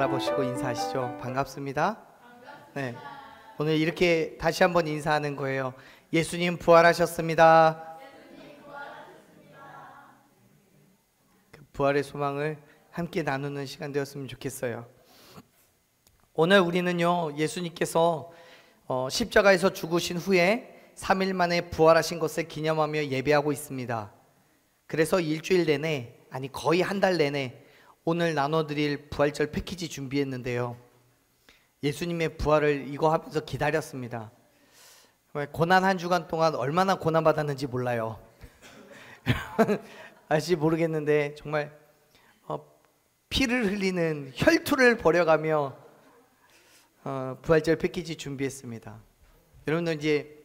바라보시고 인사하시죠. 반갑습니다. 네, 오늘 이렇게 다시 한번 인사하는 거예요. 예수님 부활하셨습니다. 그 부활의 소망을 함께 나누는 시간 되었으면 좋겠어요. 오늘 우리는요, 예수님께서 십자가에서 죽으신 후에 3일 만에 부활하신 것을 기념하며 예배하고 있습니다. 그래서 일주일 내내, 아니 거의 한 달 내내 오늘 나눠드릴 부활절 패키지 준비했는데요, 예수님의 부활을 이거 하면서 기다렸습니다. 고난 한 주간 동안 얼마나 고난받았는지 몰라요. 아실지 모르겠는데 정말 피를 흘리는 혈투를 벌여가며 부활절 패키지 준비했습니다. 여러분들 이제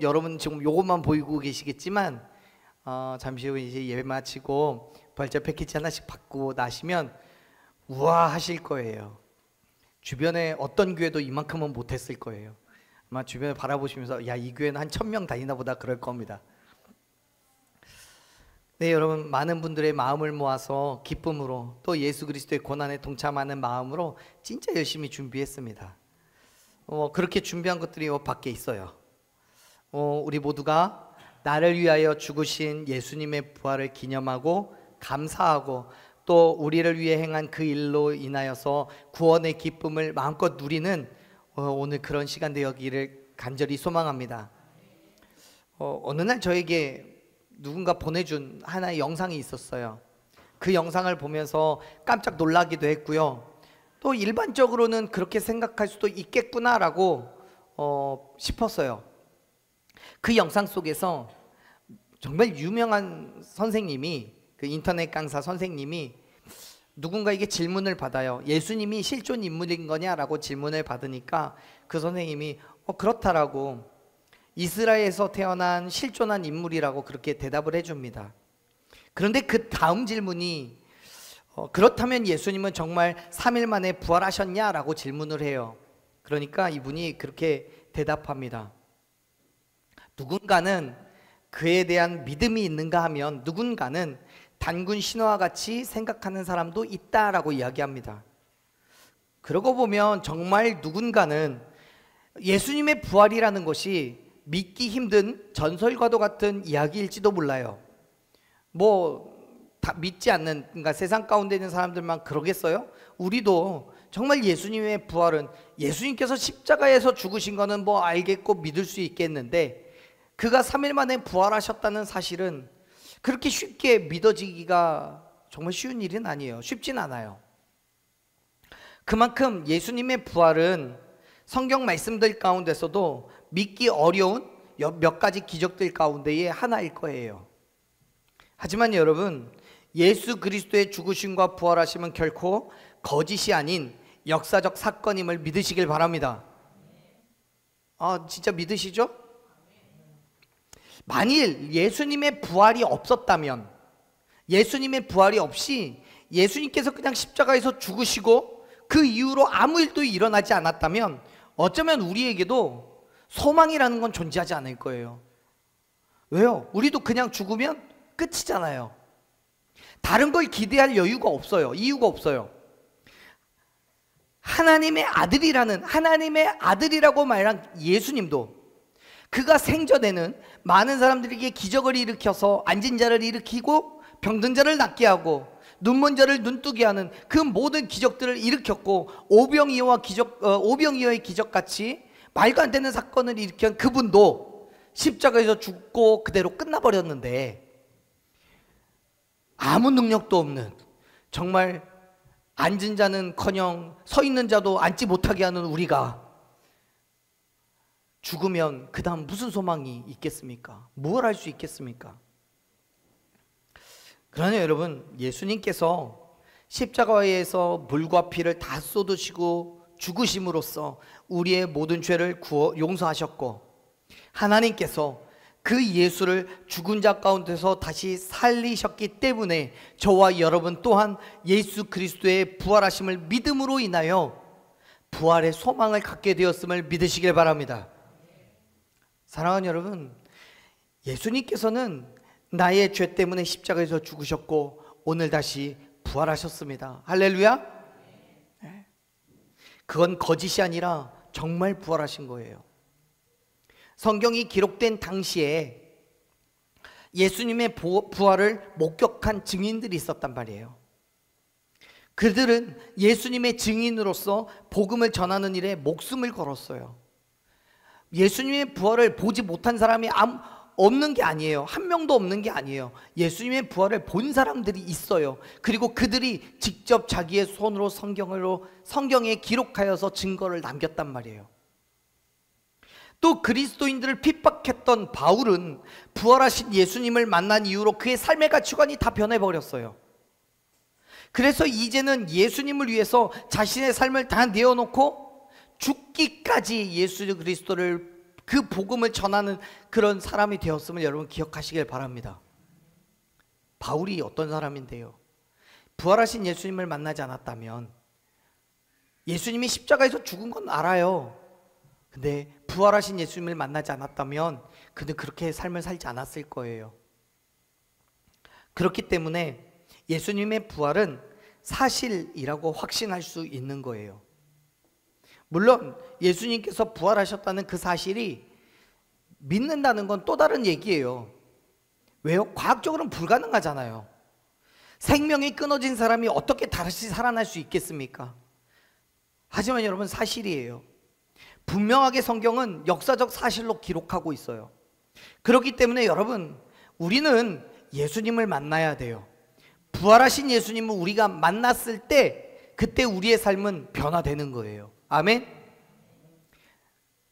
여러분 지금 요것만 보이고 계시겠지만 잠시 후 이제 예배 마치고 부활절 패키지 하나씩 받고 나시면 우와 하실 거예요. 주변에 어떤 교회도 이만큼은 못했을 거예요. 아마 주변을 바라보시면서 야, 이 교회는 한 1000명 다니나 보다 그럴 겁니다. 네, 여러분, 많은 분들의 마음을 모아서 기쁨으로 또 예수 그리스도의 고난에 동참하는 마음으로 진짜 열심히 준비했습니다. 그렇게 준비한 것들이 밖에 있어요. 우리 모두가 나를 위하여 죽으신 예수님의 부활을 기념하고 감사하고 또 우리를 위해 행한 그 일로 인하여서 구원의 기쁨을 마음껏 누리는 오늘 그런 시간 되기를 간절히 소망합니다. 어느 날 저에게 누군가 보내준 하나의 영상이 있었어요. 그 영상을 보면서 깜짝 놀라기도 했고요, 또 일반적으로는 그렇게 생각할 수도 있겠구나라고 싶었어요. 그 영상 속에서 정말 유명한 선생님이, 그 인터넷 강사 선생님이 누군가에게 질문을 받아요. 예수님이 실존 인물인 거냐라고 질문을 받으니까 그 선생님이 그렇다라고, 이스라엘에서 태어난 실존한 인물이라고 그렇게 대답을 해줍니다. 그런데 그 다음 질문이 그렇다면 예수님은 정말 3일 만에 부활하셨냐라고 질문을 해요. 그러니까 이분이 그렇게 대답합니다. 누군가는 그에 대한 믿음이 있는가 하면 누군가는 단군 신화와 같이 생각하는 사람도 있다라고 이야기합니다. 그러고 보면 정말 누군가는 예수님의 부활이라는 것이 믿기 힘든 전설과도 같은 이야기일지도 몰라요. 다 믿지 않는, 그러니까 세상 가운데 있는 사람들만 그러겠어요? 우리도 정말 예수님의 부활은, 예수님께서 십자가에서 죽으신 거는 알겠고 믿을 수 있겠는데, 그가 3일 만에 부활하셨다는 사실은 그렇게 쉽게 믿어지기가 정말 쉬운 일은 아니에요. 쉽진 않아요. 그만큼 예수님의 부활은 성경 말씀들 가운데서도 믿기 어려운 몇 가지 기적들 가운데의 하나일 거예요. 하지만 여러분, 예수 그리스도의 죽으심과 부활하심은 결코 거짓이 아닌 역사적 사건임을 믿으시길 바랍니다. 진짜 믿으시죠? 만일 예수님의 부활이 없었다면, 예수님의 부활이 없이 예수님께서 그냥 십자가에서 죽으시고 그 이후로 아무 일도 일어나지 않았다면 어쩌면 우리에게도 소망이라는 건 존재하지 않을 거예요. 왜요? 우리도 그냥 죽으면 끝이잖아요. 다른 걸 기대할 여유가 없어요. 이유가 없어요. 하나님의 아들이라고 말한 예수님도 그가 생전에는 많은 사람들에게 기적을 일으켜서 앉은 자를 일으키고 병든 자를 낫게 하고 눈먼 자를 눈뜨게 하는 그 모든 기적들을 일으켰고, 오병이어의 기적같이 말도 안 되는 사건을 일으킨 그분도 십자가에서 죽고 그대로 끝나버렸는데, 아무 능력도 없는, 정말 앉은 자는커녕 서 있는 자도 앉지 못하게 하는 우리가 죽으면 그 다음 무슨 소망이 있겠습니까? 뭘 할 수 있겠습니까? 그러나 여러분, 예수님께서 십자가에서 물과 피를 다 쏟으시고 죽으심으로써 우리의 모든 죄를 용서하셨고, 하나님께서 그 예수를 죽은 자 가운데서 다시 살리셨기 때문에 저와 여러분 또한 예수 그리스도의 부활하심을 믿음으로 인하여 부활의 소망을 갖게 되었음을 믿으시길 바랍니다. 사랑하는 여러분, 예수님께서는 나의 죄 때문에 십자가에서 죽으셨고 오늘 다시 부활하셨습니다. 할렐루야. 네. 그건 거짓이 아니라 정말 부활하신 거예요. 성경이 기록된 당시에 예수님의 부활을 목격한 증인들이 있었단 말이에요. 그들은 예수님의 증인으로서 복음을 전하는 일에 목숨을 걸었어요. 예수님의 부활을 보지 못한 사람이 없는 게 아니에요. 한 명도 없는 게 아니에요. 예수님의 부활을 본 사람들이 있어요. 그리고 그들이 직접 자기의 손으로 성경에 기록하여서 증거를 남겼단 말이에요. 또 그리스도인들을 핍박했던 바울은 부활하신 예수님을 만난 이후로 그의 삶의 가치관이 다 변해버렸어요. 그래서 이제는 예수님을 위해서 자신의 삶을 다 내어놓고 죽기까지 예수 그리스도를, 그 복음을 전하는 그런 사람이 되었음을 여러분 기억하시길 바랍니다. 바울이 어떤 사람인데요? 부활하신 예수님을 만나지 않았다면, 예수님이 십자가에서 죽은 건 알아요. 근데 부활하신 예수님을 만나지 않았다면 그는 그렇게 삶을 살지 않았을 거예요. 그렇기 때문에 예수님의 부활은 사실이라고 확신할 수 있는 거예요. 물론 예수님께서 부활하셨다는 그 사실이 믿는다는 건 또 다른 얘기예요. 왜요? 과학적으로는 불가능하잖아요. 생명이 끊어진 사람이 어떻게 다시 살아날 수 있겠습니까? 하지만 여러분, 사실이에요. 분명하게 성경은 역사적 사실로 기록하고 있어요. 그렇기 때문에 여러분, 우리는 예수님을 만나야 돼요. 부활하신 예수님을 우리가 만났을 때 그때 우리의 삶은 변화되는 거예요. 아멘.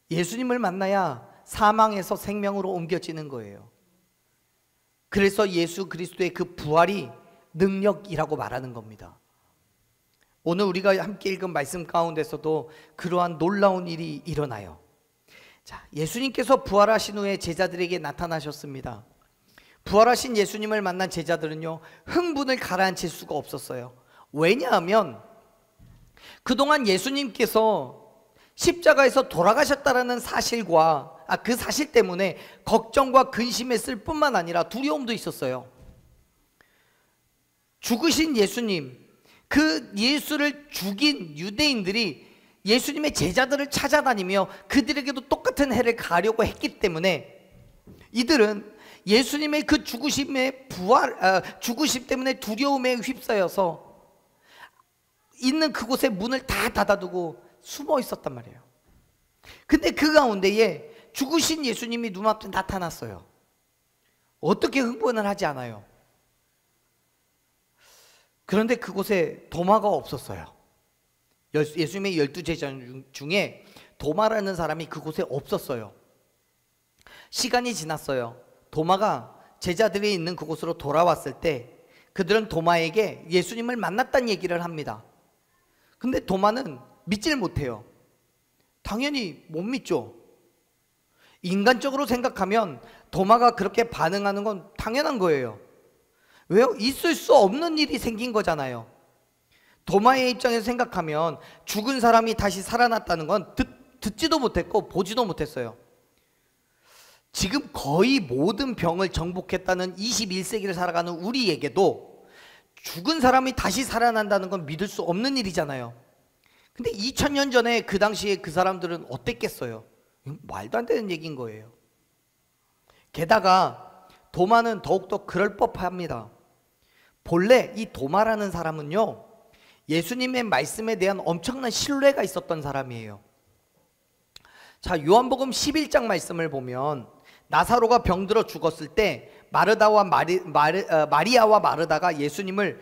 예수님을 만나야 사망에서 생명으로 옮겨지는 거예요. 그래서 예수 그리스도의 그 부활이 능력이라고 말하는 겁니다. 오늘 우리가 함께 읽은 말씀 가운데서도 그러한 놀라운 일이 일어나요. 자, 예수님께서 부활하신 후에 제자들에게 나타나셨습니다. 부활하신 예수님을 만난 제자들은요, 흥분을 가라앉힐 수가 없었어요. 왜냐하면 그동안 예수님께서 십자가에서 돌아가셨다라는 사실과 그 사실 때문에 걱정과 근심했을 뿐만 아니라 두려움도 있었어요. 죽으신 예수님, 그 예수를 죽인 유대인들이 예수님의 제자들을 찾아다니며 그들에게도 똑같은 해를 가려고 했기 때문에 이들은 예수님의 그 죽으심 때문에 두려움에 휩싸여서 있는 그곳에 문을 다 닫아두고 숨어 있었단 말이에요. 근데 그 가운데에 죽으신 예수님이 눈앞에 나타났어요. 어떻게 흥분을 하지 않아요? 그런데 그곳에 도마가 없었어요. 예수님의 12제자 중에 도마라는 사람이 그곳에 없었어요. 시간이 지났어요. 도마가 제자들이 있는 그곳으로 돌아왔을 때 그들은 도마에게 예수님을 만났다는 얘기를 합니다. 근데 도마는 믿질 못해요. 당연히 못 믿죠. 인간적으로 생각하면 도마가 그렇게 반응하는 건 당연한 거예요. 왜요? 있을 수 없는 일이 생긴 거잖아요. 도마의 입장에서 생각하면 죽은 사람이 다시 살아났다는 건 듣지도 못했고 보지도 못했어요. 지금 거의 모든 병을 정복했다는 21세기를 살아가는 우리에게도 죽은 사람이 다시 살아난다는 건 믿을 수 없는 일이잖아요. 근데 2000년 전에 그 당시에 그 사람들은 어땠겠어요? 말도 안 되는 얘기인 거예요. 게다가 도마는 더욱더 그럴 법합니다. 본래 이 도마라는 사람은요, 예수님의 말씀에 대한 엄청난 신뢰가 있었던 사람이에요. 자, 요한복음 11장 말씀을 보면 나사로가 병들어 죽었을 때 마리아와 마르다가 예수님을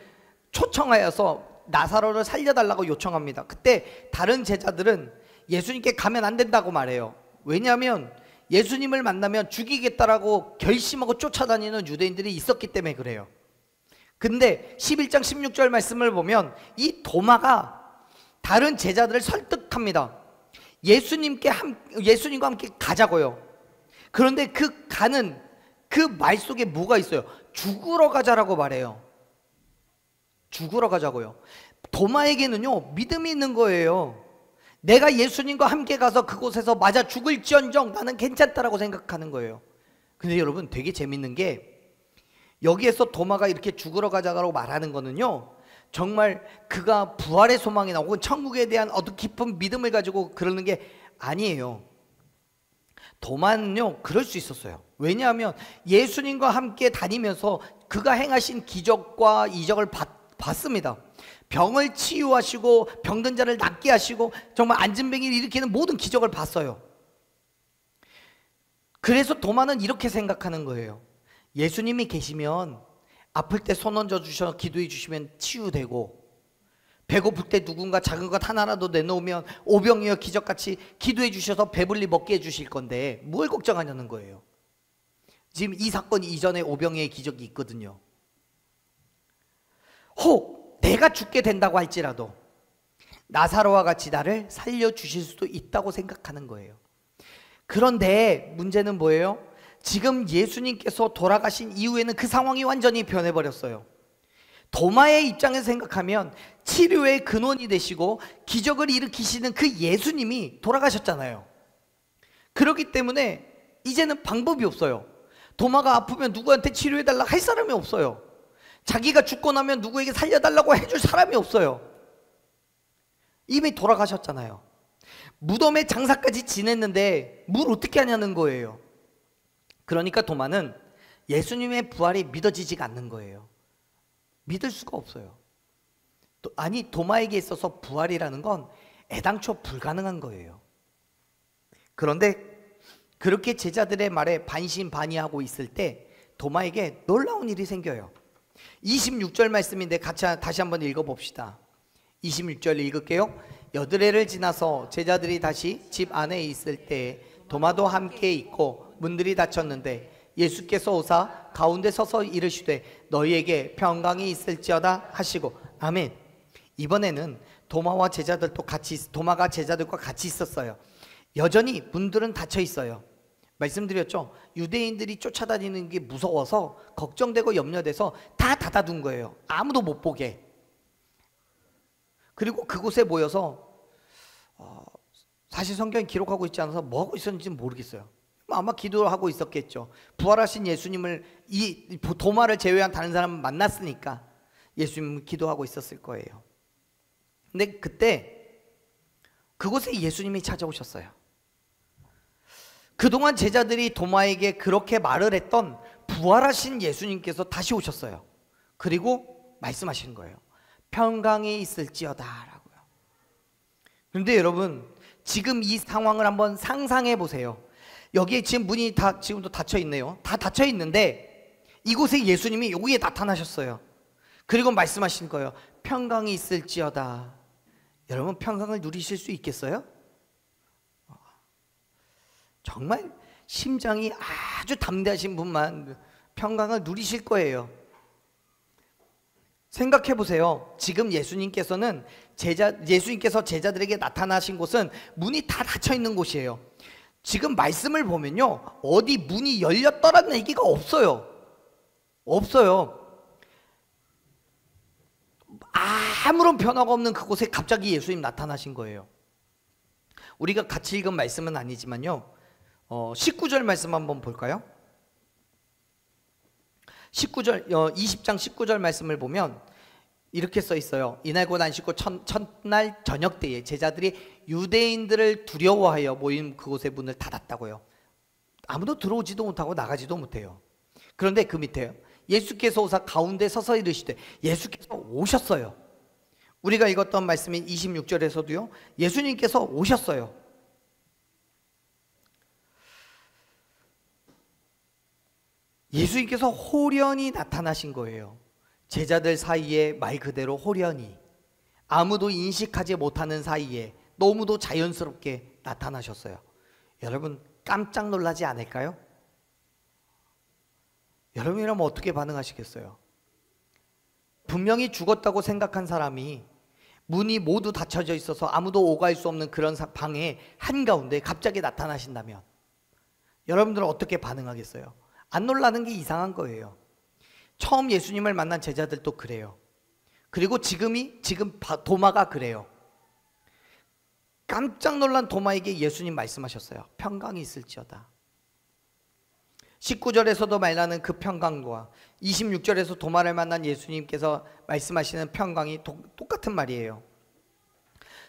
초청하여서 나사로를 살려달라고 요청합니다. 그때 다른 제자들은 예수님께 가면 안 된다고 말해요. 왜냐하면 예수님을 만나면 죽이겠다라고 결심하고 쫓아다니는 유대인들이 있었기 때문에 그래요. 근데 11장 16절 말씀을 보면 이 도마가 다른 제자들을 설득합니다. 예수님과 함께 가자고요. 그런데 그 가는 그 말 속에 뭐가 있어요? 죽으러 가자라고 말해요. 죽으러 가자고요. 도마에게는요, 믿음이 있는 거예요. 내가 예수님과 함께 가서 그곳에서 맞아 죽을지언정 나는 괜찮다라고 생각하는 거예요. 근데 여러분, 되게 재밌는 게 여기에서 도마가 이렇게 죽으러 가자고 말하는 거는요, 정말 그가 부활의 소망이나 혹은 천국에 대한 어떤 깊은 믿음을 가지고 그러는 게 아니에요. 도마는요 그럴 수 있었어요. 왜냐하면 예수님과 함께 다니면서 그가 행하신 기적과 이적을 봤습니다. 병을 치유하시고 병든 자를 낫게 하시고 정말 안진뱅이를 일으키는 모든 기적을 봤어요. 그래서 도마는 이렇게 생각하는 거예요. 예수님이 계시면 아플 때 손 얹어 주셔 기도해 주시면 치유되고, 배고플 때 누군가 작은 것 하나라도 내놓으면 오병이어 기적같이 기도해 주셔서 배불리 먹게 해주실 건데 뭘 걱정하냐는 거예요. 지금 이 사건 이전에 오병이어의 기적이 있거든요. 혹 내가 죽게 된다고 할지라도 나사로와 같이 나를 살려주실 수도 있다고 생각하는 거예요. 그런데 문제는 뭐예요? 지금 예수님께서 돌아가신 이후에는 그 상황이 완전히 변해버렸어요. 도마의 입장에서 생각하면 치료의 근원이 되시고 기적을 일으키시는 그 예수님이 돌아가셨잖아요. 그렇기 때문에 이제는 방법이 없어요. 도마가 아프면 누구한테 치료해달라 할 사람이 없어요. 자기가 죽고 나면 누구에게 살려달라고 해줄 사람이 없어요. 이미 돌아가셨잖아요. 무덤에 장사까지 지냈는데 뭘 어떻게 하냐는 거예요. 그러니까 도마는 예수님의 부활이 믿어지지가 않는 거예요. 믿을 수가 없어요. 아니, 도마에게 있어서 부활이라는 건 애당초 불가능한 거예요. 그런데 그렇게 제자들의 말에 반신반의하고 있을 때 도마에게 놀라운 일이 생겨요. 26절 말씀인데 다시 한번 읽어봅시다. 26절 읽을게요. 여드레를 지나서 제자들이 다시 집 안에 있을 때 도마도 함께 있고 문들이 닫혔는데 예수께서 오사 가운데 서서 이르시되 너희에게 평강이 있을지어다 하시고. 아멘. 이번에는 도마가 제자들과 같이 있었어요. 여전히 문들은 닫혀 있어요. 말씀드렸죠. 유대인들이 쫓아다니는 게 무서워서 걱정되고 염려돼서 다 닫아둔 거예요. 아무도 못 보게. 그리고 그곳에 모여서 사실 성경이 기록하고 있지 않아서 뭐 하고 있었는지는 모르겠어요. 아마 기도하고 있었겠죠. 부활하신 예수님을, 이 도마를 제외한 다른 사람은 만났으니까 예수님은 기도하고 있었을 거예요. 근데 그때 그곳에 예수님이 찾아오셨어요. 그동안 제자들이 도마에게 그렇게 말을 했던 부활하신 예수님께서 다시 오셨어요. 그리고 말씀하시는 거예요. 평강이 있을지어다 라고요. 그런데 여러분, 지금 이 상황을 한번 상상해 보세요. 여기에 지금 문이 다 지금도 닫혀 있네요. 다 닫혀 있는데 이곳에 예수님이 여기에 나타나셨어요. 그리고 말씀하신 거예요. 평강이 있을지어다. 여러분, 평강을 누리실 수 있겠어요? 정말 심장이 아주 담대하신 분만 평강을 누리실 거예요. 생각해 보세요. 지금 예수님께서 제자들에게 나타나신 곳은 문이 다 닫혀 있는 곳이에요. 지금 말씀을 보면요, 어디 문이 열렸더라는 얘기가 없어요. 없어요. 아무런 변화가 없는 그곳에 갑자기 예수님 나타나신 거예요. 우리가 같이 읽은 말씀은 아니지만요, 19절 말씀 한번 볼까요? 20장 19절 말씀을 보면 이렇게 써 있어요. 이날 곧 안식구 첫날 저녁 때에 제자들이 유대인들을 두려워하여 모인 그곳의 문을 닫았다고요. 아무도 들어오지도 못하고 나가지도 못해요. 그런데 그 밑에요. 예수께서 오사 가운데 서서 이르시되. 예수께서 오셨어요. 우리가 읽었던 말씀인 26절에서도요, 예수님께서 오셨어요. 예수님께서 홀연히 나타나신 거예요. 제자들 사이에 말 그대로 홀연히, 아무도 인식하지 못하는 사이에 너무도 자연스럽게 나타나셨어요. 여러분, 깜짝 놀라지 않을까요? 여러분이라면 어떻게 반응하시겠어요? 분명히 죽었다고 생각한 사람이 문이 모두 닫혀져 있어서 아무도 오갈 수 없는 그런 방의 한가운데 갑자기 나타나신다면 여러분들은 어떻게 반응하겠어요? 안 놀라는 게 이상한 거예요. 처음 예수님을 만난 제자들도 그래요. 그리고 지금 도마가 그래요. 깜짝 놀란 도마에게 예수님 말씀하셨어요. 평강이 있을지어다. 19절에서도 말하는 그 평강과 26절에서 도마를 만난 예수님께서 말씀하시는 평강이 똑같은 말이에요.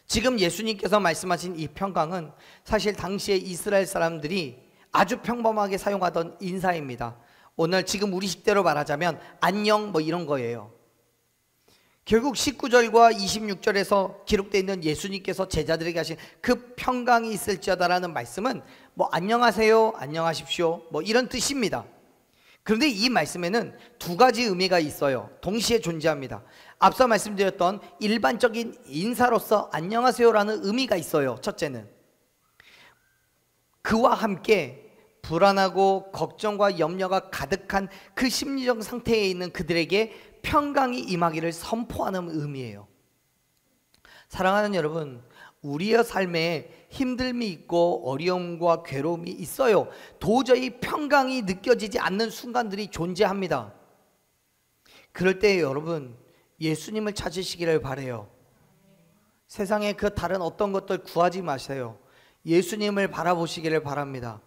지금 예수님께서 말씀하신 이 평강은 사실 당시에 이스라엘 사람들이 아주 평범하게 사용하던 인사입니다. 오늘 지금 우리 식대로 말하자면 안녕 뭐 이런 거예요. 결국 19절과 26절에서 기록되어 있는 예수님께서 제자들에게 하신 그 평강이 있을지어다라는 말씀은 뭐 안녕하세요, 안녕하십시오 뭐 이런 뜻입니다. 그런데 이 말씀에는 두 가지 의미가 있어요. 동시에 존재합니다. 앞서 말씀드렸던 일반적인 인사로서 안녕하세요라는 의미가 있어요. 첫째는 그와 함께 불안하고 걱정과 염려가 가득한 그 심리적 상태에 있는 그들에게 평강이 임하기를 선포하는 의미예요. 사랑하는 여러분, 우리의 삶에 힘듦이 있고 어려움과 괴로움이 있어요. 도저히 평강이 느껴지지 않는 순간들이 존재합니다. 그럴 때 여러분, 예수님을 찾으시기를 바라요. 세상에 그 다른 어떤 것들 구하지 마세요. 예수님을 바라보시기를 바랍니다.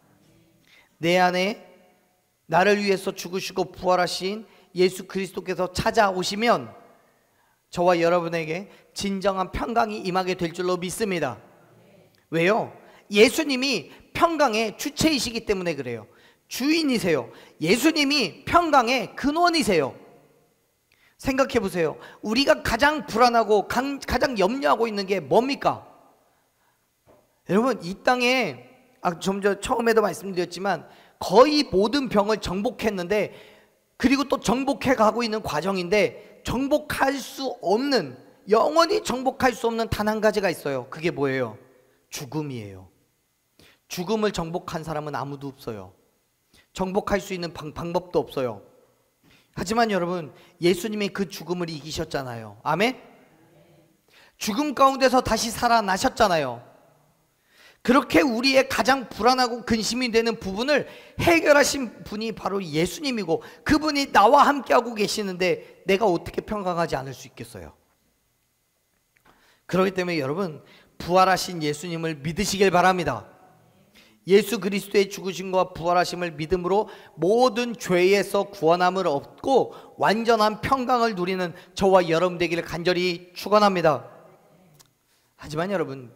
내 안에 나를 위해서 죽으시고 부활하신 예수 그리스도께서 찾아오시면 저와 여러분에게 진정한 평강이 임하게 될 줄로 믿습니다. 왜요? 예수님이 평강의 주체이시기 때문에 그래요. 주인이세요. 예수님이 평강의 근원이세요. 생각해 보세요. 우리가 가장 불안하고 가장 염려하고 있는 게 뭡니까? 여러분, 이 땅에 좀 전 처음에도 말씀드렸지만 거의 모든 병을 정복했는데, 그리고 또 정복해 가고 있는 과정인데, 정복할 수 없는, 영원히 정복할 수 없는 단 한 가지가 있어요. 그게 뭐예요? 죽음이에요. 죽음을 정복한 사람은 아무도 없어요. 정복할 수 있는 방법도 없어요. 하지만 여러분, 예수님이 그 죽음을 이기셨잖아요. 아멘? 죽음 가운데서 다시 살아나셨잖아요. 그렇게 우리의 가장 불안하고 근심이 되는 부분을 해결하신 분이 바로 예수님이고, 그분이 나와 함께하고 계시는데 내가 어떻게 평강하지 않을 수 있겠어요? 그렇기 때문에 여러분, 부활하신 예수님을 믿으시길 바랍니다. 예수 그리스도의 죽으심과 부활하심을 믿음으로 모든 죄에서 구원함을 얻고 완전한 평강을 누리는 저와 여러분 되기를 간절히 축원합니다. 하지만 여러분,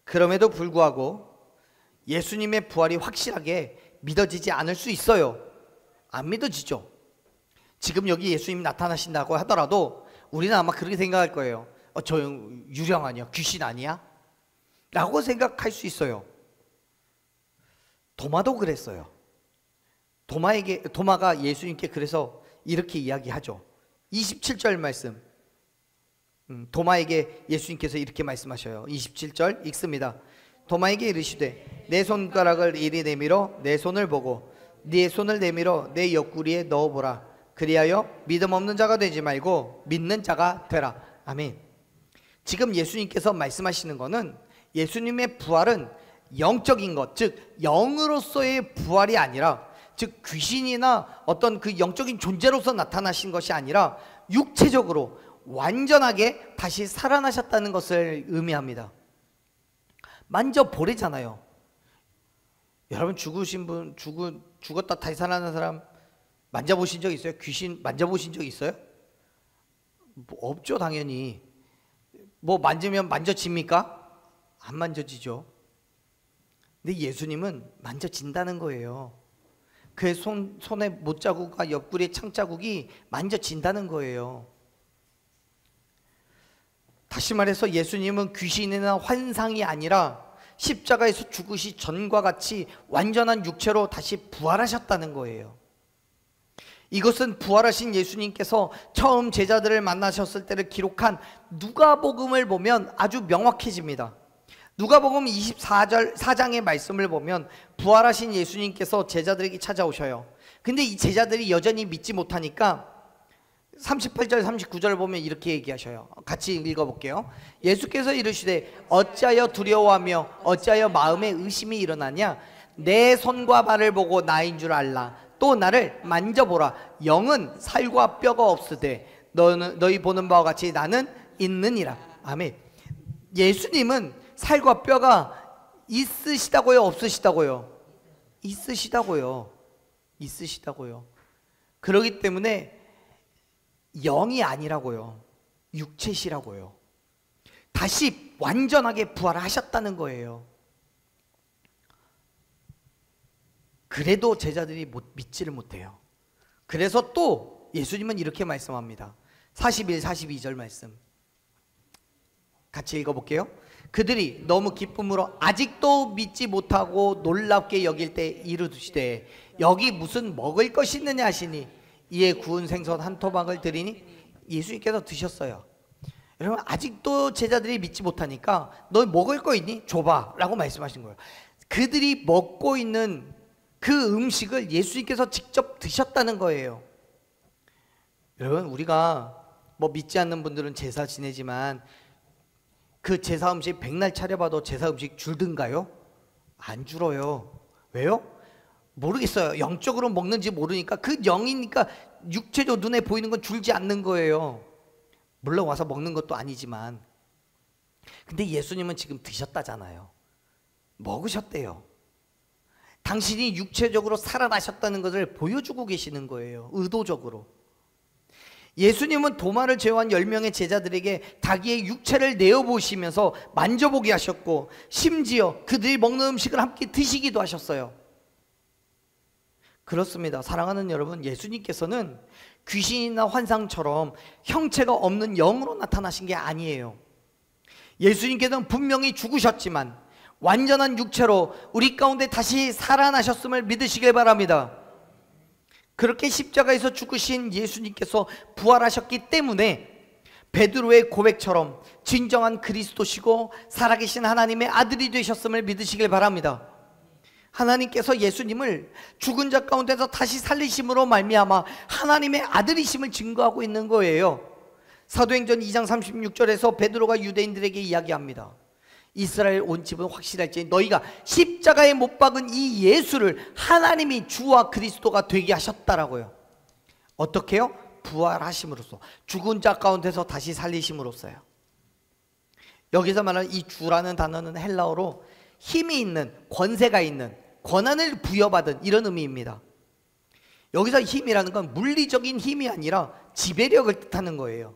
그럼에도 불구하고 예수님의 부활이 확실하게 믿어지지 않을 수 있어요. 안 믿어지죠. 지금 여기 예수님이 나타나신다고 하더라도 우리는 아마 그렇게 생각할 거예요. 저 유령 아니야? 귀신 아니야? 라고 생각할 수 있어요. 도마도 그랬어요. 도마가 예수님께 그래서 이렇게 이야기하죠. 27절 말씀, 도마에게 예수님께서 이렇게 말씀하셔요. 27절 읽습니다. 도마에게 이르시되 내 손가락을 이리 내밀어 내 손을 보고 네 손을 내밀어 내 옆구리에 넣어보라. 그리하여 믿음 없는 자가 되지 말고 믿는 자가 되라. 아멘. 지금 예수님께서 말씀하시는 것은 예수님의 부활은 영적인 것, 즉 영으로서의 부활이 아니라, 즉 귀신이나 어떤 그 영적인 존재로서 나타나신 것이 아니라 육체적으로 완전하게 다시 살아나셨다는 것을 의미합니다. 만져보래잖아요. 여러분, 죽으신 분, 죽었다 다시 살아난 사람 만져보신 적 있어요? 귀신 만져보신 적 있어요? 뭐 없죠, 당연히. 뭐 만지면 만져집니까? 안 만져지죠. 근데 예수님은 만져진다는 거예요. 그의 손의 못자국과 옆구리의 창자국이 만져진다는 거예요. 다시 말해서 예수님은 귀신이나 환상이 아니라 십자가에서 죽으시 전과 같이 완전한 육체로 다시 부활하셨다는 거예요. 이것은 부활하신 예수님께서 처음 제자들을 만나셨을 때를 기록한 누가복음을 보면 아주 명확해집니다. 누가복음 24장의 말씀을 보면 부활하신 예수님께서 제자들에게 찾아오셔요. 근데 이 제자들이 여전히 믿지 못하니까 38절 39절을 보면 이렇게 얘기하셔요. 같이 읽어볼게요. 예수께서 이르시되 어찌하여 두려워하며 어찌하여 마음에 의심이 일어나냐? 내 손과 발을 보고 나인 줄 알라. 또 나를 만져보라. 영은 살과 뼈가 없으되 너희 보는 바와 같이 나는 있느니라. 아멘. 예수님은 살과 뼈가 있으시다고요, 없으시다고요? 있으시다고요. 있으시다고요. 그렇기 때문에 영이 아니라고요. 육체시라고요. 다시 완전하게 부활하셨다는 거예요. 그래도 제자들이 믿지를 못해요. 그래서 또 예수님은 이렇게 말씀합니다. 41, 42절 말씀 같이 읽어볼게요. 그들이 너무 기쁨으로 아직도 믿지 못하고 놀랍게 여길 때 이르시되 여기 무슨 먹을 것이 있느냐 하시니 이에 구운 생선 한 토막을 드리니 예수님께서 드셨어요. 여러분, 아직도 제자들이 믿지 못하니까 너 먹을 거 있니? 줘봐 라고 말씀하신 거예요. 그들이 먹고 있는 그 음식을 예수님께서 직접 드셨다는 거예요. 여러분, 우리가 뭐 믿지 않는 분들은 제사 지내지만 그 제사 음식 백날 차려봐도 제사 음식 줄든가요? 안 줄어요. 왜요? 모르겠어요. 영적으로 먹는지 모르니까, 그 영이니까 육체적 눈에 보이는 건 줄지 않는 거예요. 물론 와서 먹는 것도 아니지만. 근데 예수님은 지금 드셨다잖아요. 먹으셨대요. 당신이 육체적으로 살아나셨다는 것을 보여주고 계시는 거예요. 의도적으로. 예수님은 도마를 제외한 10명의 제자들에게 자기의 육체를 내어보시면서 만져보게 하셨고, 심지어 그들이 먹는 음식을 함께 드시기도 하셨어요. 그렇습니다. 사랑하는 여러분, 예수님께서는 귀신이나 환상처럼 형체가 없는 영으로 나타나신 게 아니에요. 예수님께서는 분명히 죽으셨지만 완전한 육체로 우리 가운데 다시 살아나셨음을 믿으시길 바랍니다. 그렇게 십자가에서 죽으신 예수님께서 부활하셨기 때문에 베드로의 고백처럼 진정한 그리스도시고 살아계신 하나님의 아들이 되셨음을 믿으시길 바랍니다. 하나님께서 예수님을 죽은 자 가운데서 다시 살리심으로 말미암아 하나님의 아들이심을 증거하고 있는 거예요. 사도행전 2장 36절에서 베드로가 유대인들에게 이야기합니다. 이스라엘 온 집은 확실할지 너희가 십자가에 못 박은 이 예수를 하나님이 주와 그리스도가 되게 하셨다라고요. 어떻게요? 부활하심으로써, 죽은 자 가운데서 다시 살리심으로써요. 여기서 말하는 이 주라는 단어는 헬라어로 힘이 있는, 권세가 있는, 권한을 부여받은 이런 의미입니다. 여기서 힘이라는 건 물리적인 힘이 아니라 지배력을 뜻하는 거예요.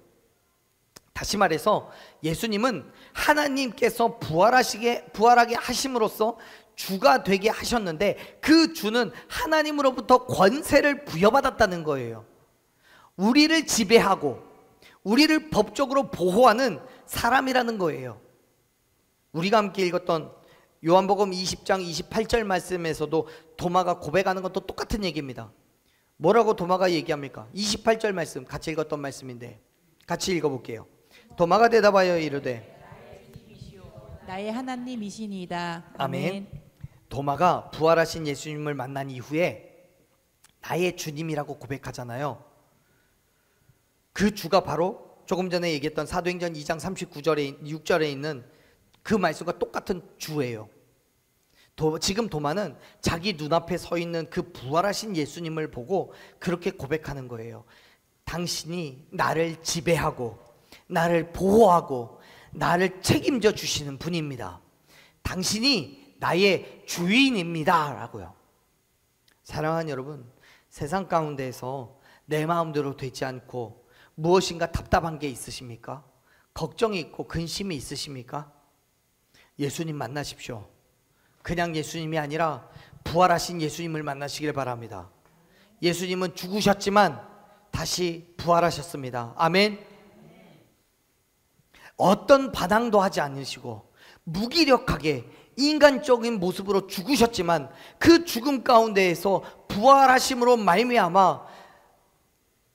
다시 말해서 예수님은 하나님께서 부활하게 하심으로써 주가 되게 하셨는데, 그 주는 하나님으로부터 권세를 부여받았다는 거예요. 우리를 지배하고 우리를 법적으로 보호하는 사람이라는 거예요. 우리가 함께 읽었던 요한복음 20장 28절 말씀에서도 도마가 고백하는 것도 똑같은 얘기입니다. 뭐라고 도마가 얘기합니까? 28절 말씀 같이 읽었던 말씀인데 같이 읽어볼게요. 도마가 대답하여 이르되 나의 하나님이시니이다. 아멘. 도마가 부활하신 예수님을 만난 이후에 나의 주님이라고 고백하잖아요. 그 주가 바로 조금 전에 얘기했던 사도행전 2장 39절에 6절에 있는 그 말씀과 똑같은 주예요. 지금 도마는 자기 눈앞에 서 있는 그 부활하신 예수님을 보고 그렇게 고백하는 거예요. 당신이 나를 지배하고 나를 보호하고 나를 책임져 주시는 분입니다. 당신이 나의 주인입니다 라고요. 사랑하는 여러분, 세상 가운데에서 내 마음대로 되지 않고 무엇인가 답답한 게 있으십니까? 걱정이 있고 근심이 있으십니까? 예수님 만나십시오. 그냥 예수님이 아니라 부활하신 예수님을 만나시길 바랍니다. 예수님은 죽으셨지만 다시 부활하셨습니다. 아멘. 어떤 반항도 하지 않으시고 무기력하게 인간적인 모습으로 죽으셨지만 그 죽음 가운데에서 부활하심으로 말미암아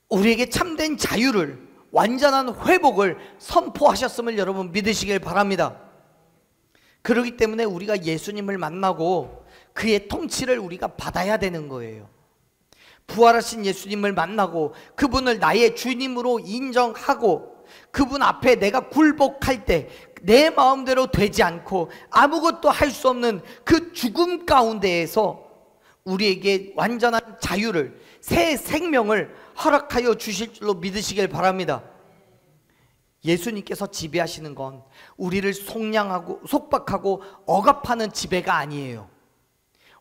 우리에게 참된 자유를, 완전한 회복을 선포하셨음을 여러분 믿으시길 바랍니다. 그렇기 때문에 우리가 예수님을 만나고 그의 통치를 우리가 받아야 되는 거예요. 부활하신 예수님을 만나고 그분을 나의 주님으로 인정하고 그분 앞에 내가 굴복할 때 내 마음대로 되지 않고 아무것도 할 수 없는 그 죽음 가운데에서 우리에게 완전한 자유를, 새 생명을 허락하여 주실 줄로 믿으시길 바랍니다. 예수님께서 지배하시는 건 우리를 속박하고 억압하는 지배가 아니에요.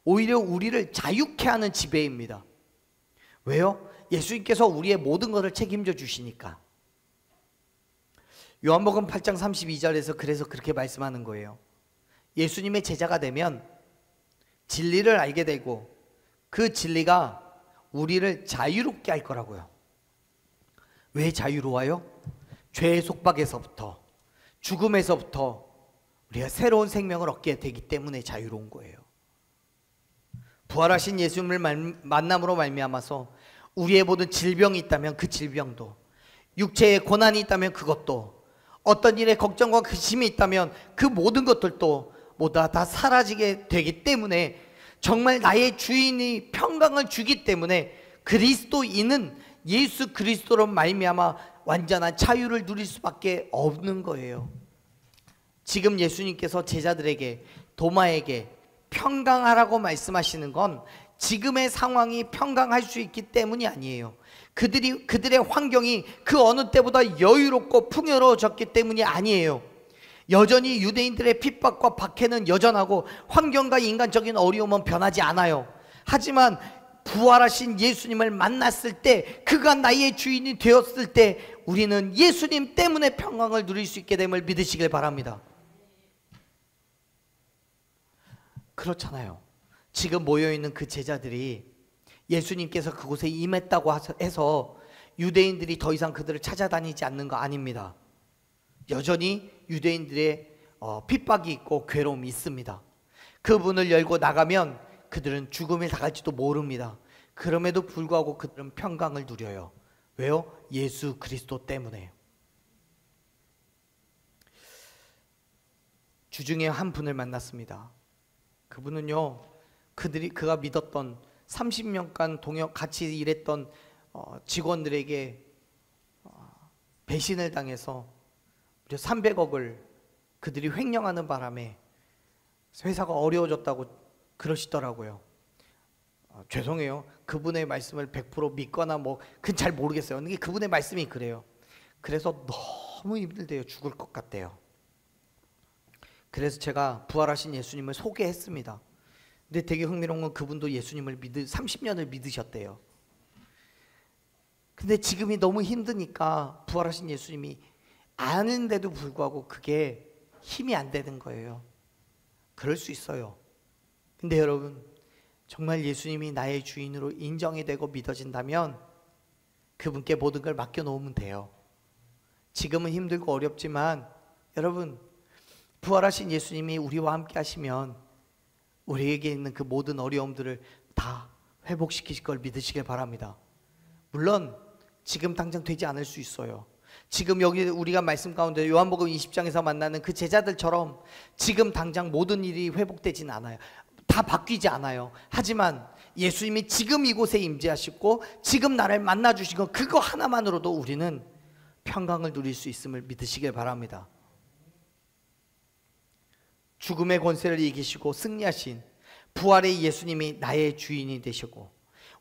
오히려 우리를 자유케 하는 지배입니다. 왜요? 예수님께서 우리의 모든 것을 책임져 주시니까. 요한복음 8장 32절에서 그래서 그렇게 말씀하는 거예요. 예수님의 제자가 되면 진리를 알게 되고 그 진리가 우리를 자유롭게 할 거라고요. 왜 자유로워요? 죄의 속박에서부터, 죽음에서부터 우리가 새로운 생명을 얻게 되기 때문에 자유로운 거예요. 부활하신 예수님을 만남으로 말미암아서 우리의 모든 질병이 있다면 그 질병도, 육체의 고난이 있다면 그것도, 어떤 일에 걱정과 근심이 있다면 그 모든 것들도 모두 다 사라지게 되기 때문에, 정말 나의 주인이 평강을 주기 때문에 그리스도인은 예수 그리스도로 말미암아 완전한 자유를 누릴 수밖에 없는 거예요. 지금 예수님께서 제자들에게, 도마에게 평강하라고 말씀하시는 건 지금의 상황이 평강할 수 있기 때문이 아니에요. 그들의 환경이 그 어느 때보다 여유롭고 풍요로워졌기 때문이 아니에요. 여전히 유대인들의 핍박과 박해는 여전하고 환경과 인간적인 어려움은 변하지 않아요. 하지만 부활하신 예수님을 만났을 때, 그가 나의 주인이 되었을 때 우리는 예수님 때문에 평강을 누릴 수 있게 됨을 믿으시길 바랍니다. 그렇잖아요. 지금 모여있는 그 제자들이 예수님께서 그곳에 임했다고 해서 유대인들이 더 이상 그들을 찾아다니지 않는 거 아닙니다. 여전히 유대인들의 핍박이 있고 괴로움이 있습니다. 그 문을 열고 나가면 그들은 죽음에 당할지도 모릅니다. 그럼에도 불구하고 그들은 평강을 누려요. 왜요? 예수 그리스도 때문에. 주중에 한 분을 만났습니다. 그분은요, 그가 믿었던 30년간 같이 일했던 직원들에게 배신을 당해서 300억을 그들이 횡령하는 바람에 회사가 어려워졌다고 그러시더라고요. 죄송해요. 그분의 말씀을 100% 믿거나 그건 잘 모르겠어요. 근데 그분의 말씀이 그래요. 그래서 너무 힘들대요. 죽을 것 같대요. 그래서 제가 부활하신 예수님을 소개했습니다. 근데 되게 흥미로운 건 그분도 예수님을 30년을 믿으셨대요. 근데 지금이 너무 힘드니까 부활하신 예수님이 아는데도 불구하고 그게 힘이 안 되는 거예요. 그럴 수 있어요. 근데 여러분, 정말 예수님이 나의 주인으로 인정이 되고 믿어진다면 그분께 모든 걸 맡겨놓으면 돼요. 지금은 힘들고 어렵지만 여러분, 부활하신 예수님이 우리와 함께 하시면 우리에게 있는 그 모든 어려움들을 다 회복시키실 걸 믿으시길 바랍니다. 물론 지금 당장 되지 않을 수 있어요. 지금 여기 우리가 말씀 가운데 요한복음 20장에서 만나는 그 제자들처럼 지금 당장 모든 일이 회복되진 않아요. 다 바뀌지 않아요. 하지만 예수님이 지금 이곳에 임재하시고 지금 나를 만나주시고 그거 하나만으로도 우리는 평강을 누릴 수 있음을 믿으시길 바랍니다. 죽음의 권세를 이기시고 승리하신 부활의 예수님이 나의 주인이 되시고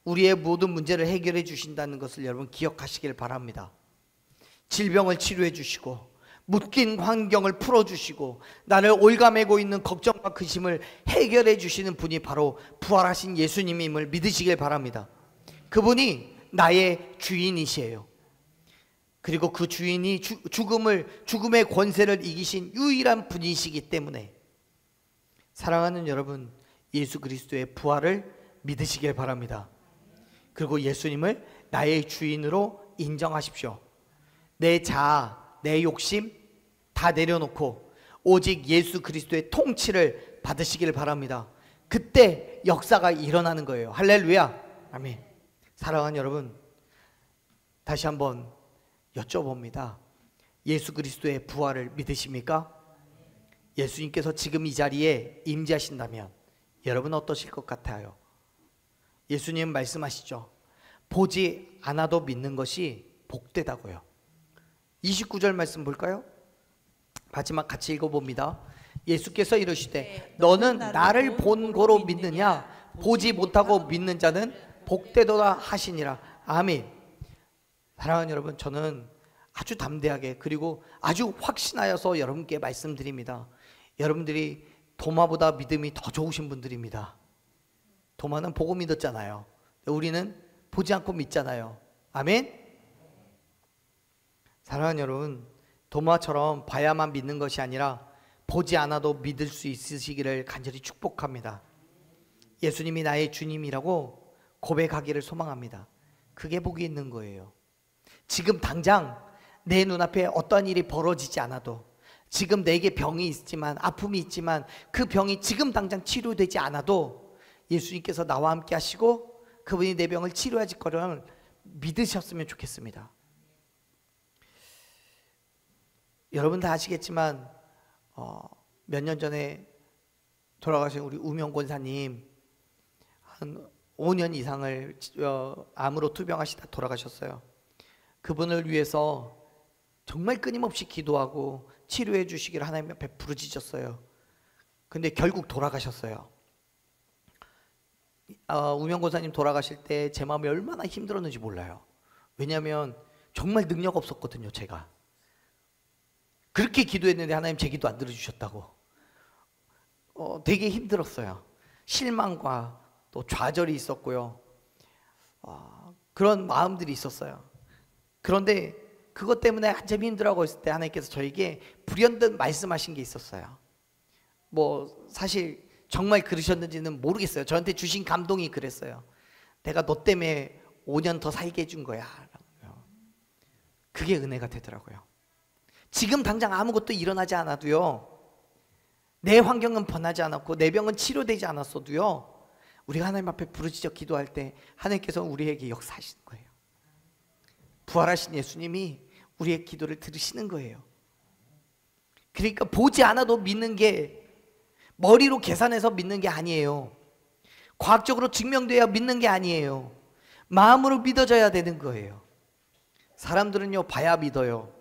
우리의 모든 문제를 해결해 주신다는 것을 여러분 기억하시길 바랍니다. 질병을 치료해 주시고 묶인 환경을 풀어주시고 나를 올가매고 있는 걱정과 근심을 해결해 주시는 분이 바로 부활하신 예수님임을 믿으시길 바랍니다. 그분이 나의 주인이시에요. 그리고 그 주인이 죽음의 권세를 이기신 유일한 분이시기 때문에 사랑하는 여러분, 예수 그리스도의 부활을 믿으시길 바랍니다. 그리고 예수님을 나의 주인으로 인정하십시오. 내 자아, 내 욕심 다 내려놓고 오직 예수 그리스도의 통치를 받으시길 바랍니다. 그때 역사가 일어나는 거예요. 할렐루야. 아멘. 사랑하는 여러분, 다시 한번 여쭤봅니다. 예수 그리스도의 부활을 믿으십니까? 예수님께서 지금 이 자리에 임재하신다면 여러분 어떠실 것 같아요? 예수님 말씀하시죠. 보지 않아도 믿는 것이 복되다고요. 29절 말씀 볼까요? 마지막 같이 읽어봅니다. 예수께서 이르시되 너는 나를 본 고로 믿느냐? 보지 못하고 믿는 자는 복되도다 하시니라. 아멘. 사랑하는 여러분, 저는 아주 담대하게 그리고 아주 확신하여서 여러분께 말씀드립니다. 여러분들이 도마보다 믿음이 더 좋으신 분들입니다. 도마는 보고 믿었잖아요. 우리는 보지 않고 믿잖아요. 아멘? 사랑하는 여러분, 도마처럼 봐야만 믿는 것이 아니라 보지 않아도 믿을 수 있으시기를 간절히 축복합니다. 예수님이 나의 주님이라고 고백하기를 소망합니다. 그게 복이 있는 거예요. 지금 당장 내 눈앞에 어떠한 일이 벌어지지 않아도, 지금 내게 병이 있지만, 아픔이 있지만 그 병이 지금 당장 치료되지 않아도 예수님께서 나와 함께 하시고 그분이 내 병을 치료하실 거를 믿으셨으면 좋겠습니다. 여러분 다 아시겠지만 몇 년 전에 돌아가신 우리 우명 권사님 한 5년 이상을 암으로 투병하시다 돌아가셨어요. 그분을 위해서 정말 끊임없이 기도하고 치료해 주시기를 하나님 앞에 부르짖었어요. 근데 결국 돌아가셨어요. 우명 권사님 돌아가실 때 제 마음이 얼마나 힘들었는지 몰라요. 왜냐하면 정말 능력 없었거든요. 제가 그렇게 기도했는데 하나님 제 기도 안 들어주셨다고 되게 힘들었어요. 실망과 또 좌절이 있었고요. 그런 마음들이 있었어요. 그런데 그것 때문에 한참 힘들어하고 있을 때 하나님께서 저에게 불현듯 말씀하신 게 있었어요. 뭐 사실 정말 그러셨는지는 모르겠어요. 저한테 주신 감동이 그랬어요. 내가 너 때문에 5년 더 살게 해준 거야. 그게 은혜가 되더라고요. 지금 당장 아무것도 일어나지 않아도요, 내 환경은 변하지 않았고 내 병은 치료되지 않았어도요, 우리가 하나님 앞에 부르짖어 기도할 때 하나님께서 우리에게 역사하시는 거예요. 부활하신 예수님이 우리의 기도를 들으시는 거예요. 그러니까 보지 않아도 믿는 게, 머리로 계산해서 믿는 게 아니에요. 과학적으로 증명돼야 믿는 게 아니에요. 마음으로 믿어져야 되는 거예요. 사람들은요, 봐야 믿어요.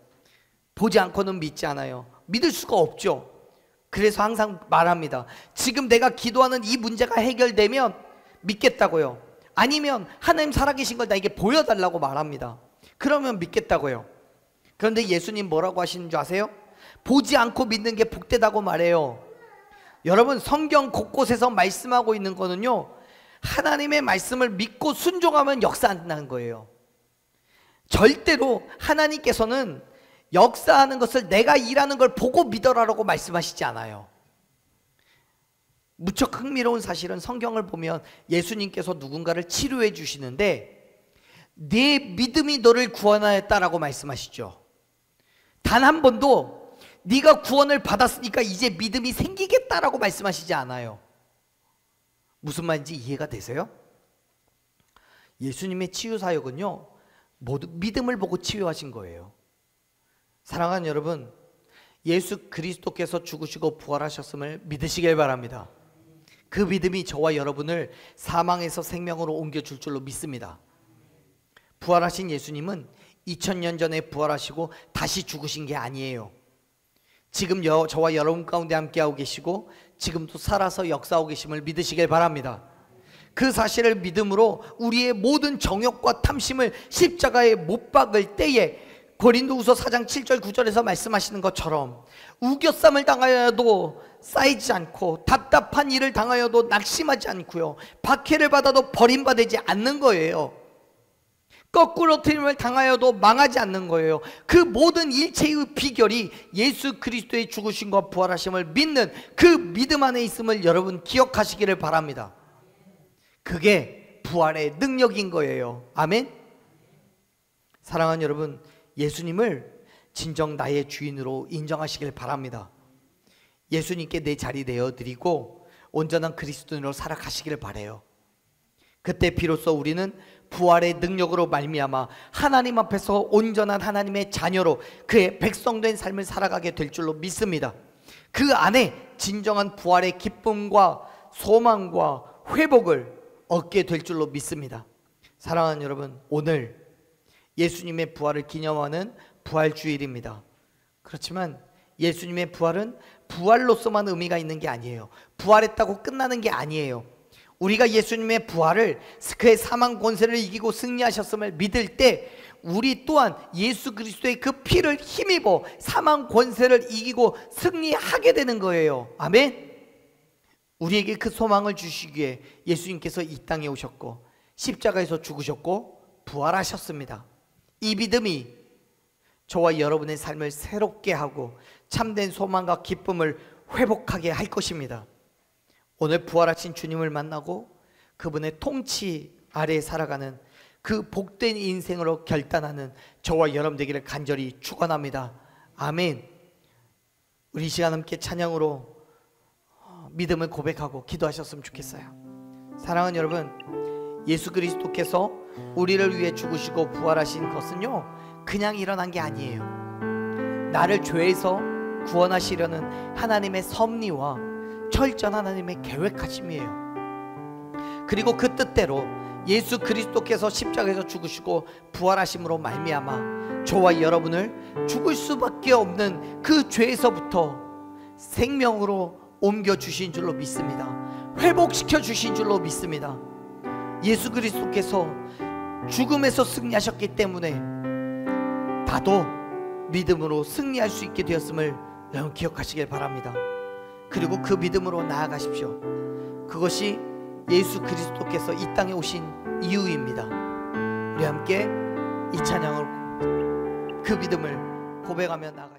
보지 않고는 믿지 않아요. 믿을 수가 없죠. 그래서 항상 말합니다. 지금 내가 기도하는 이 문제가 해결되면 믿겠다고요. 아니면 하나님 살아계신 걸 나에게 보여달라고 말합니다. 그러면 믿겠다고요. 그런데 예수님 뭐라고 하시는 줄 아세요? 보지 않고 믿는 게 복되다고 말해요. 여러분, 성경 곳곳에서 말씀하고 있는 거는요, 하나님의 말씀을 믿고 순종하면 역사한다는 거예요. 절대로 하나님께서는 역사하는 것을 내가 일하는 걸 보고 믿어라라고 말씀하시지 않아요. 무척 흥미로운 사실은 성경을 보면 예수님께서 누군가를 치료해 주시는데 네 믿음이 너를 구원하였다라고 말씀하시죠. 단 한 번도 네가 구원을 받았으니까 이제 믿음이 생기겠다라고 말씀하시지 않아요. 무슨 말인지 이해가 되세요? 예수님의 치유 사역은요, 모두 믿음을 보고 치유하신 거예요. 사랑하는 여러분, 예수 그리스도께서 죽으시고 부활하셨음을 믿으시길 바랍니다. 그 믿음이 저와 여러분을 사망에서 생명으로 옮겨줄 줄로 믿습니다. 부활하신 예수님은 2000년 전에 부활하시고 다시 죽으신 게 아니에요. 지금 저와 여러분 가운데 함께하고 계시고 지금도 살아서 역사하고 계심을 믿으시길 바랍니다. 그 사실을 믿음으로 우리의 모든 정욕과 탐심을 십자가에 못 박을 때에 고린도후서 4장 7절 9절에서 말씀하시는 것처럼 우겨쌈을 당하여도 쌓이지 않고 답답한 일을 당하여도 낙심하지 않고요, 박해를 받아도 버림받지 않는 거예요. 거꾸로 틀림을 당하여도 망하지 않는 거예요. 그 모든 일체의 비결이 예수 그리스도의 죽으심과 부활하심을 믿는 그 믿음 안에 있음을 여러분 기억하시기를 바랍니다. 그게 부활의 능력인 거예요. 아멘. 사랑하는 여러분, 예수님을 진정 나의 주인으로 인정하시길 바랍니다. 예수님께 내 자리 내어드리고 온전한 그리스도인으로 살아가시기를 바라요. 그때 비로소 우리는 부활의 능력으로 말미암아 하나님 앞에서 온전한 하나님의 자녀로 그의 백성된 삶을 살아가게 될 줄로 믿습니다. 그 안에 진정한 부활의 기쁨과 소망과 회복을 얻게 될 줄로 믿습니다. 사랑하는 여러분, 오늘 예수님의 부활을 기념하는 부활주일입니다. 그렇지만 예수님의 부활은 부활로서만 의미가 있는 게 아니에요. 부활했다고 끝나는 게 아니에요. 우리가 예수님의 부활을, 그의 사망 권세를 이기고 승리하셨음을 믿을 때 우리 또한 예수 그리스도의 그 피를 힘입어 사망 권세를 이기고 승리하게 되는 거예요. 아멘. 우리에게 그 소망을 주시기에 예수님께서 이 땅에 오셨고 십자가에서 죽으셨고 부활하셨습니다. 이 믿음이 저와 여러분의 삶을 새롭게 하고 참된 소망과 기쁨을 회복하게 할 것입니다. 오늘 부활하신 주님을 만나고 그분의 통치 아래에 살아가는 그 복된 인생으로 결단하는 저와 여러분 되기를 간절히 축원합니다. 아멘. 우리 이 시간 함께 찬양으로 믿음을 고백하고 기도하셨으면 좋겠어요. 사랑하는 여러분, 예수 그리스도께서 우리를 위해 죽으시고 부활하신 것은요 그냥 일어난 게 아니에요. 나를 죄에서 구원하시려는 하나님의 섭리와 철저한 하나님의 계획하심이에요. 그리고 그 뜻대로 예수 그리스도께서 십자가에서 죽으시고 부활하심으로 말미암아 저와 여러분을 죽을 수밖에 없는 그 죄에서부터 생명으로 옮겨 주신 줄로 믿습니다. 회복시켜 주신 줄로 믿습니다. 예수 그리스도께서 죽음에서 승리하셨기 때문에 나도 믿음으로 승리할 수 있게 되었음을 여러분 기억하시길 바랍니다. 그리고 그 믿음으로 나아가십시오. 그것이 예수 그리스도께서 이 땅에 오신 이유입니다. 우리 함께 이 찬양을 그 믿음을 고백하며 나아가십시오.